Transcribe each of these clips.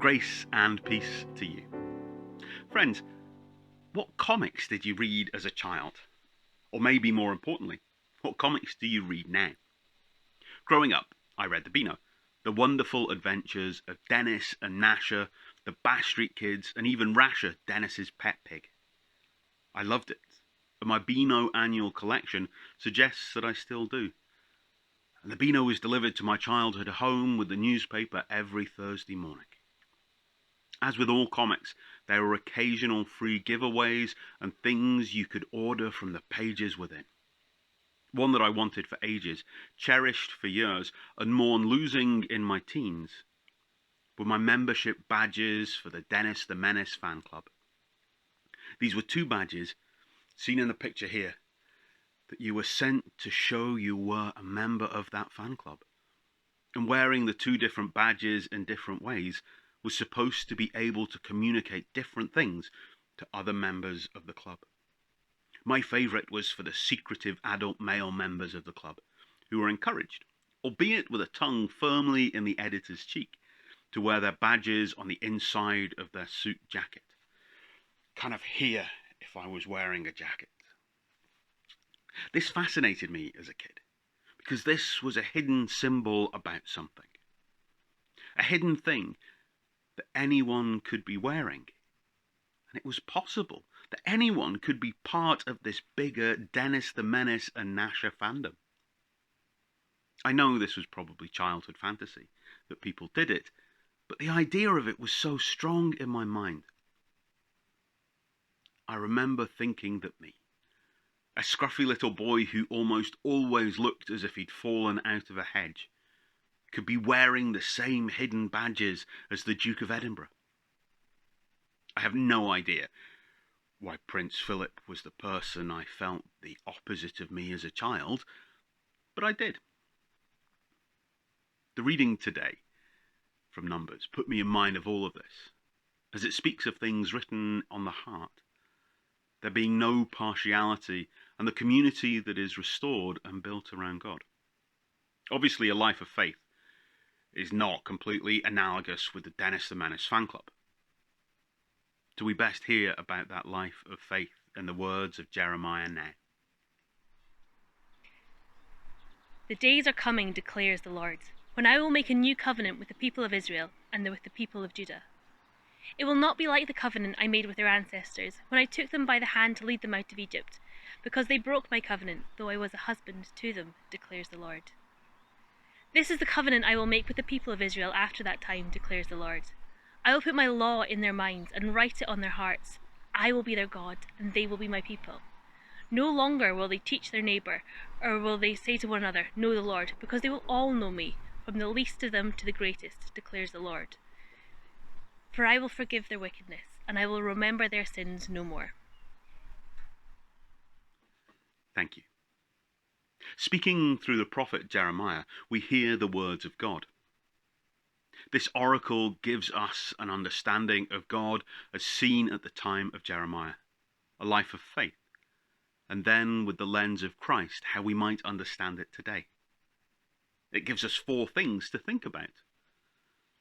Grace and peace to you. Friends, what comics did you read as a child? Or maybe more importantly, what comics do you read now? Growing up, I read the Beano, The Wonderful Adventures of Dennis and Gnasher, the Bash Street Kids, and even Rasher, Dennis's pet pig. I loved it, and my Beano annual collection suggests that I still do. And the Beano was delivered to my childhood home with the newspaper every Thursday morning. As with all comics, there were occasional free giveaways and things you could order from the pages within. One that I wanted for ages, cherished for years, and mourned losing in my teens, were my membership badges for the Dennis the Menace fan club. These were 2 badges, seen in the picture here, that you were sent to show you were a member of that fan club. And wearing the 2 different badges in different ways was supposed to be able to communicate different things to other members of the club. My favourite was for the secretive adult male members of the club, who were encouraged, albeit with a tongue firmly in the editor's cheek, to wear their badges on the inside of their suit jacket. Kind of here if I was wearing a jacket. This fascinated me as a kid, because this was a hidden symbol about something. A hidden thing that anyone could be wearing. And it was possible that anyone could be part of this bigger Dennis the Menace and Gnasher fandom. I know this was probably childhood fantasy, that people did it, but the idea of it was so strong in my mind. I remember thinking that me, a scruffy little boy who almost always looked as if he'd fallen out of a hedge, could be wearing the same hidden badges as the Duke of Edinburgh. I have no idea why Prince Philip was the person I felt the opposite of me as a child, but I did. The reading today from Numbers put me in mind of all of this, as it speaks of things written on the heart, there being no partiality, and the community that is restored and built around God. Obviously, a life of faith is not completely analogous with the Dennis the Menace fan club. Do we best hear about that life of faith in the words of Jeremiah now? The days are coming, declares the Lord, when I will make a new covenant with the people of Israel and with the people of Judah. It will not be like the covenant I made with their ancestors when I took them by the hand to lead them out of Egypt, because they broke my covenant, though I was a husband to them, declares the Lord. This is the covenant I will make with the people of Israel after that time, declares the Lord. I will put my law in their minds and write it on their hearts. I will be their God, and they will be my people. No longer will they teach their neighbour, or will they say to one another, know the Lord, because they will all know me, from the least of them to the greatest, declares the Lord. For I will forgive their wickedness, and I will remember their sins no more. Thank you. Speaking through the prophet Jeremiah, we hear the words of God. This oracle gives us an understanding of God as seen at the time of Jeremiah, a life of faith, and then with the lens of Christ, how we might understand it today. It gives us 4 things to think about,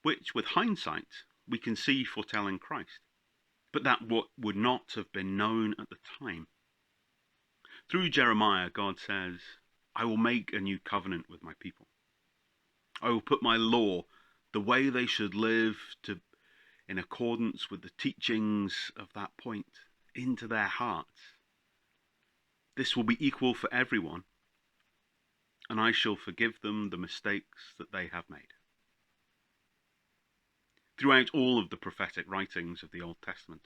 which with hindsight we can see foretelling Christ, but that what would not have been known at the time. Through Jeremiah, God says, I will make a new covenant with my people. I will put my law, the way they should live in accordance with the teachings of that point, into their hearts. This will be equal for everyone, and I shall forgive them the mistakes that they have made. Throughout all of the prophetic writings of the Old Testament,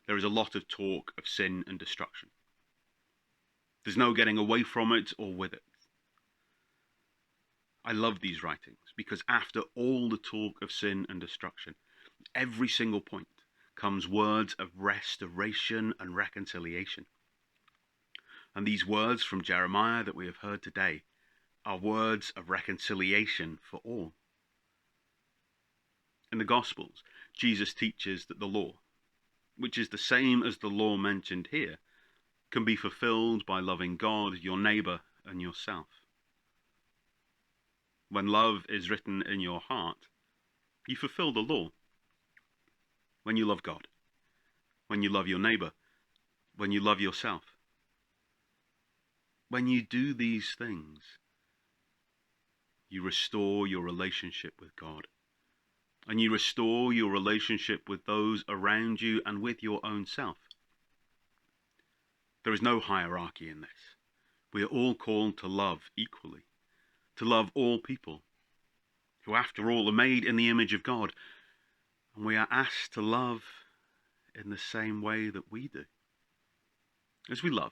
there is a lot of talk of sin and destruction. There's no getting away from it or with it. I love these writings because after all the talk of sin and destruction, every single point comes words of restoration and reconciliation. And these words from Jeremiah that we have heard today are words of reconciliation for all. In the Gospels, Jesus teaches that the law, which is the same as the law mentioned here, can be fulfilled by loving God, your neighbour, and yourself. When love is written in your heart, you fulfill the law, when you love God, when you love your neighbor, when you love yourself. When you do these things, you restore your relationship with God, and you restore your relationship with those around you and with your own self. There is no hierarchy in this. We are all called to love equally, to love all people, who after all are made in the image of God, and we are asked to love in the same way that we do. As we love,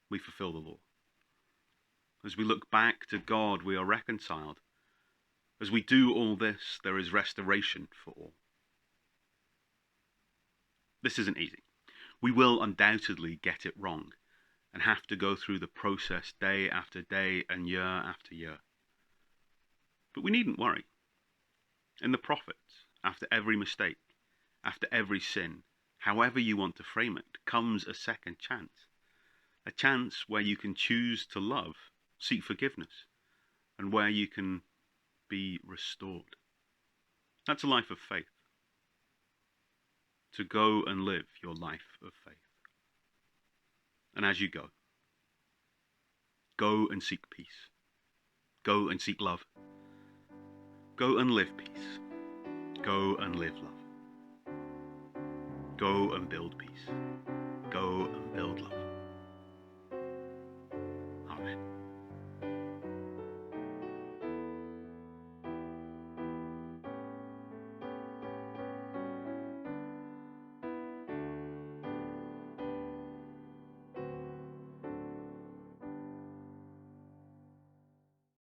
we fulfill the law. As we look back to God, we are reconciled. As we do all this, there is restoration for all. This isn't easy. We will undoubtedly get it wrong and have to go through the process day after day and year after year. But we needn't worry. In the prophets, after every mistake, after every sin, however you want to frame it, comes a second chance. A chance where you can choose to love, seek forgiveness, and where you can be restored. That's a life of faith. To go and live your life of faith. And as you go and seek peace. Go and seek love. Go and live peace. Go and live love. Go and build peace. Go and build love.